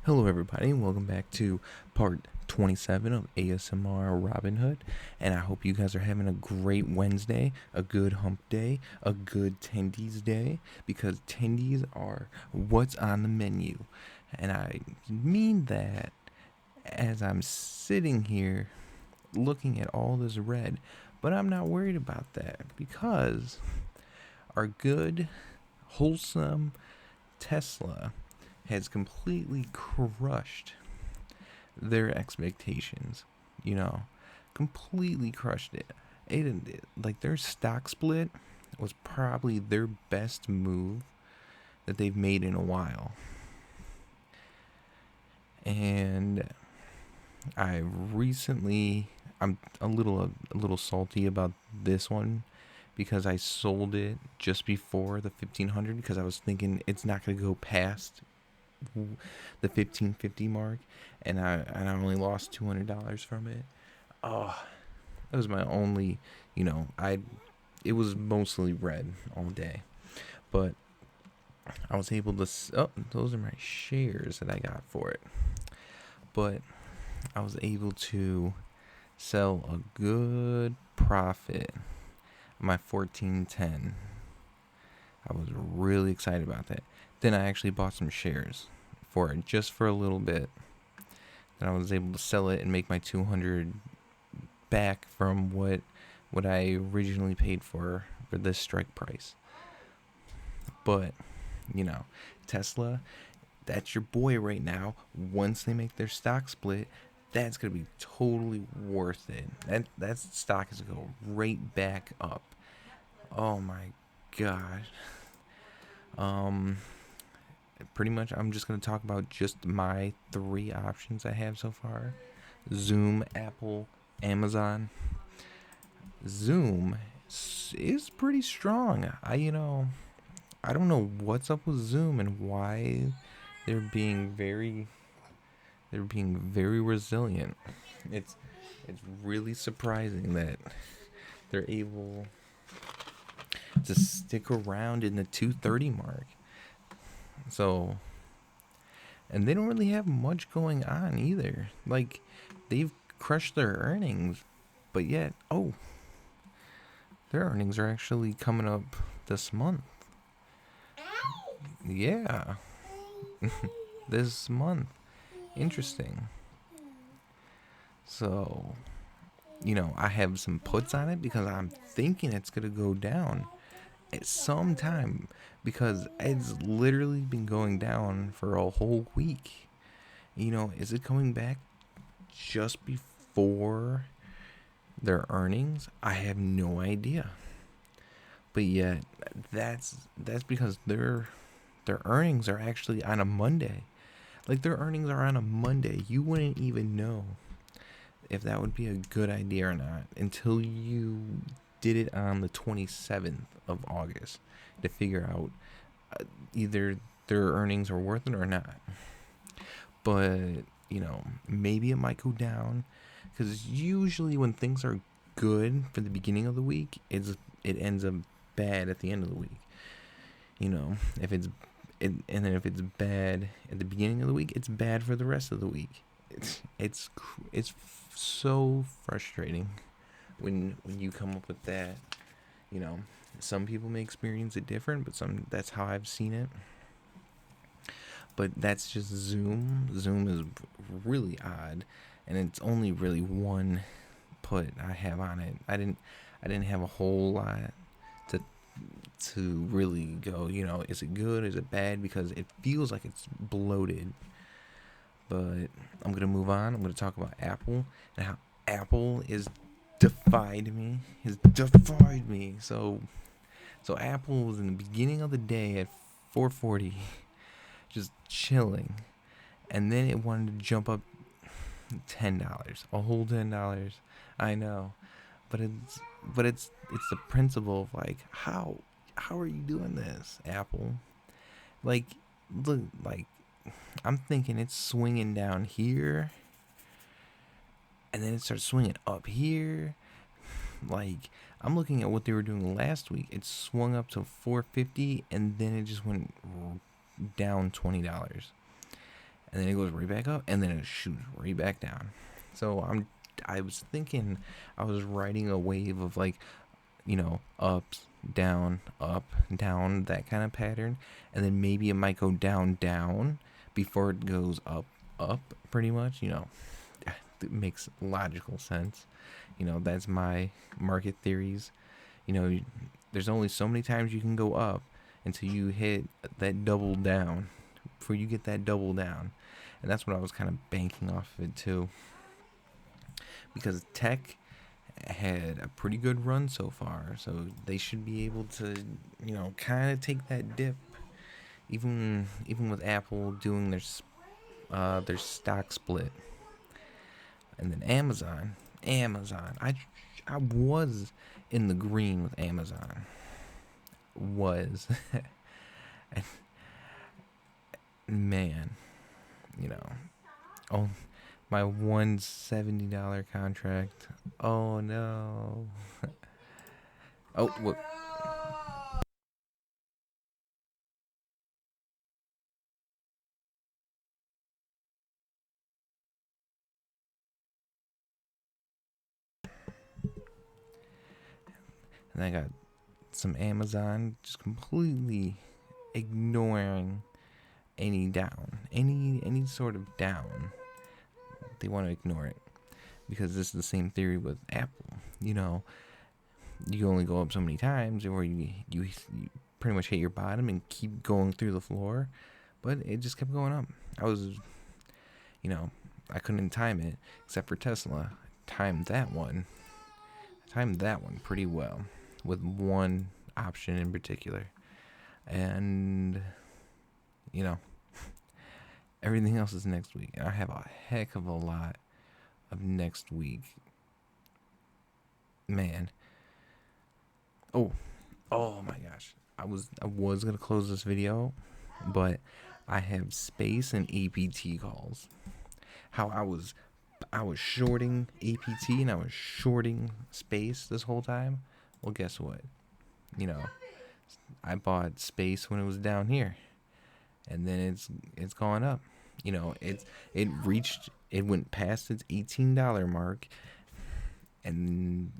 Hello, everybody, and welcome back to part 27 of ASMR Robinhood. And I hope you guys are having a great Wednesday, a good hump day, a good tendies day, because tendies are what's on the menu. And I mean that as I'm sitting here looking at all this red, but I'm not worried about that because our good, wholesome Tesla has completely crushed their expectations. You know, completely crushed it. Like their stock split was probably their best move that they've made in a while. And I'm a little salty about this one because I sold it just before the 1500 because I was thinking it's not going to go past the 1550 mark, and I only lost $200 from it. Oh, that was my only, I it was mostly red all day, but I was able to. Oh, those are my shares that I got for it, but I was able to sell a good profit. My 1410. I was really excited about that. Then I actually bought some shares for it just for a little bit. Then I was able to sell it and make my 200 back from what I originally paid for this strike price. But, you know, Tesla, that's your boy right now. Once they make their stock split, that's gonna be totally worth it. That stock is gonna go right back up. Oh my gosh. Um, Pretty much, I'm just gonna talk about just my three options I have so far: Zoom, Apple, Amazon. Zoom is pretty strong. I don't know what's up with Zoom and why they're being very they're being very resilient. It's it's really surprising that they're able to stick around in the 230 mark. So, and they don't really have much going on either. Like they've crushed their earnings, but yet, their earnings are actually coming up this month. Yeah, this month. Interesting. So, I have some puts on it because I'm thinking it's going to go down at some time because it's literally been going down for a whole week. Is it coming back just before their earnings? I have no idea. But yet, that's because their earnings are actually on a Monday. Like their earnings are on a Monday. You wouldn't even know if that would be a good idea or not until you did it on the 27th of August to figure out either their earnings are worth it or not. But, maybe it might go down because usually when things are good for the beginning of the week, it ends up bad at the end of the week. If it's and then if it's bad at the beginning of the week, it's bad for the rest of the week. It's so frustrating when you come up with that. You know, some people may experience it different, but that's how I've seen it. But that's just Zoom. Zoom is really odd, and it's only really one put I have on it. I didn't have a whole lot to to really go. Is it good? Is it bad? Because it feels like it's bloated. But I'm gonna move on. I'm gonna talk about Apple and how Apple is defied me. Has defied me. So Apple was in the beginning of the day at 440, just chilling, and then it wanted to jump up $10, a whole $10. I know, but it's the principle of like how are you doing this, Apple? Like, look, like I'm thinking it's swinging down here, and then it starts swinging up here. Like, I'm looking at what they were doing last week. It swung up to 450, and then it just went down $20. and then it goes right back up, and then it shoots right back down. So I was thinking I was riding a wave of like, ups, up, down, that kind of pattern, and then maybe it might go down, down before it goes up, up, pretty much. It makes logical sense. That's my market theories. There's only so many times you can go up until you hit that double down, before you get that double down. And that's what I was kind of banking off of it too. Because tech had a pretty good run so far, so they should be able to, kind of take that dip. Even with Apple doing their stock split, and then Amazon, I was in the green with Amazon, was, and man, you know, oh, my $170 contract. Oh no. Oh, what? And I got some Amazon just completely ignoring any sort of down. They want to ignore it because this is the same theory with Apple. You only go up so many times, or you pretty much hit your bottom and keep going through the floor, but it just kept going up. I couldn't time it except for Tesla. Timed that one pretty well with one option in particular, and you know everything else is next week. And I have a heck of a lot of next week, man. Oh my gosh, I was gonna close this video, but I have space and APT calls. How I was shorting APT and I was shorting space this whole time. Well, guess what? I bought space when it was down here, and then it's gone up. It went past its $18 mark, and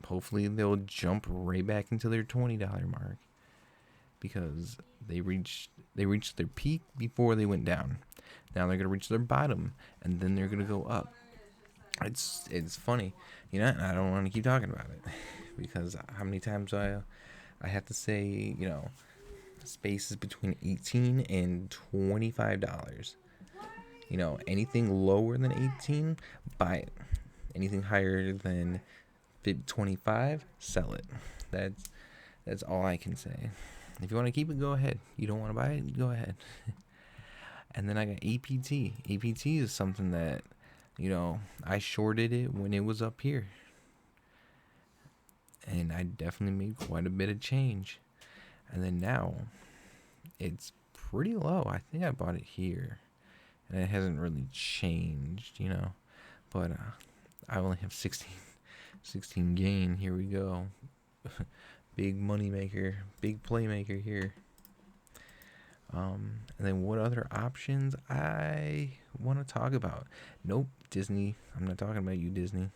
hopefully they'll jump right back into their $20 mark, because they reached their peak before they went down. Now they're gonna reach their bottom, and then they're gonna go up. It's funny, and I don't want to keep talking about it because how many times I have to say, space is between $18 and $25. Anything lower than 18, buy it. Anything higher than 25, sell it. That's all I can say. If you want to keep it, go ahead. You don't want to buy it, go ahead. And then I got APT. APT is something that, I shorted it when it was up here, and I definitely made quite a bit of change. And then now it's pretty low. I think I bought it here, and it hasn't really changed, But I only have 16 gain. Here we go. Big money maker, big playmaker here. And then what other options I want to talk about? Nope, Disney. I'm not talking about you, Disney.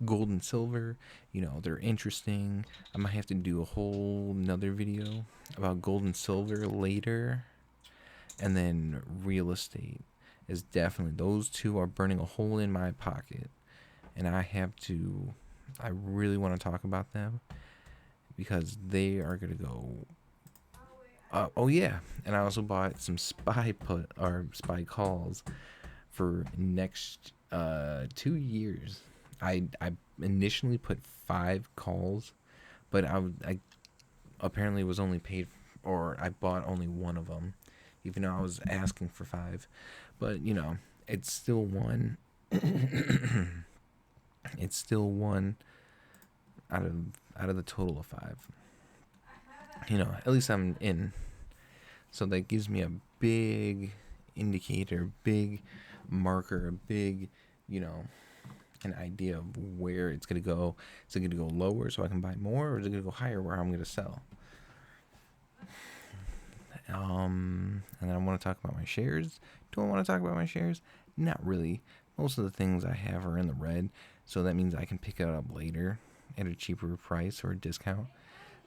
Gold and silver, they're interesting. I might have to do a whole another video about gold and silver later. And then real estate is definitely, those two are burning a hole in my pocket. And I really want to talk about them because they are going to go. Oh yeah, and I also bought some spy calls for next 2 years. I initially put 5 calls, but I apparently was only paid, or I bought only one of them, even though I was asking for 5. But it's still one. It's still one out of the total of 5. At least I'm in. So that gives me a big indicator, big marker, a big, an idea of where it's going to go. Is it going to go lower so I can buy more, or is it going to go higher where I'm going to sell? And then I want want to talk about my shares? Do I want to talk about my shares? Not really. Most of the things I have are in the red, so that means I can pick it up later at a cheaper price or a discount.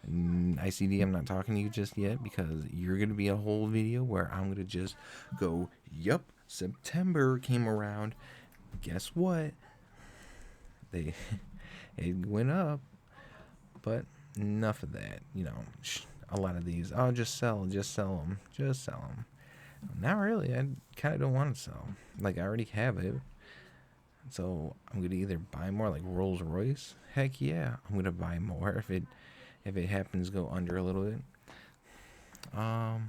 ICD, I'm not talking to you just yet because you're going to be a whole video where I'm going to just go, yup, September came around. Guess what? It went up, but enough of that. A lot of these, oh, just sell them. Not really. I kind of don't want to sell. Like, I already have it. So I'm going to either buy more, like Rolls Royce. Heck yeah, I'm going to buy more if it happens to go under a little bit. Oh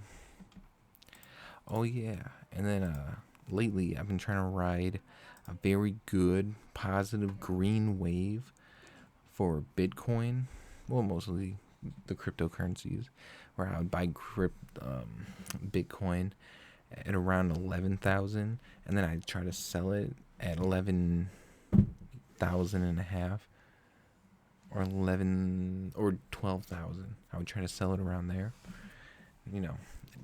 yeah. And then lately I've been trying to ride a very good positive green wave for Bitcoin. Well, mostly the cryptocurrencies, where I would buy Bitcoin at around 11,000, and then I'd try to sell it at 11,000 and a half, or 11 or 12,000. I would try to sell it around there.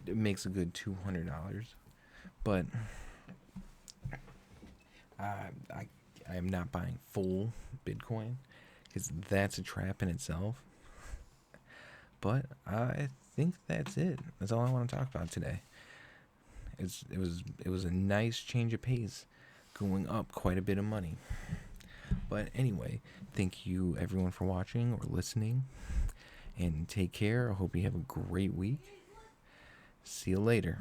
It makes a good $200, but I am not buying full Bitcoin because that's a trap in itself. But I think that's it. That's all I want to talk about today. It was a nice change of pace, going up quite a bit of money. But anyway, thank you everyone for watching or listening, and take care. I hope you have a great week. See you later.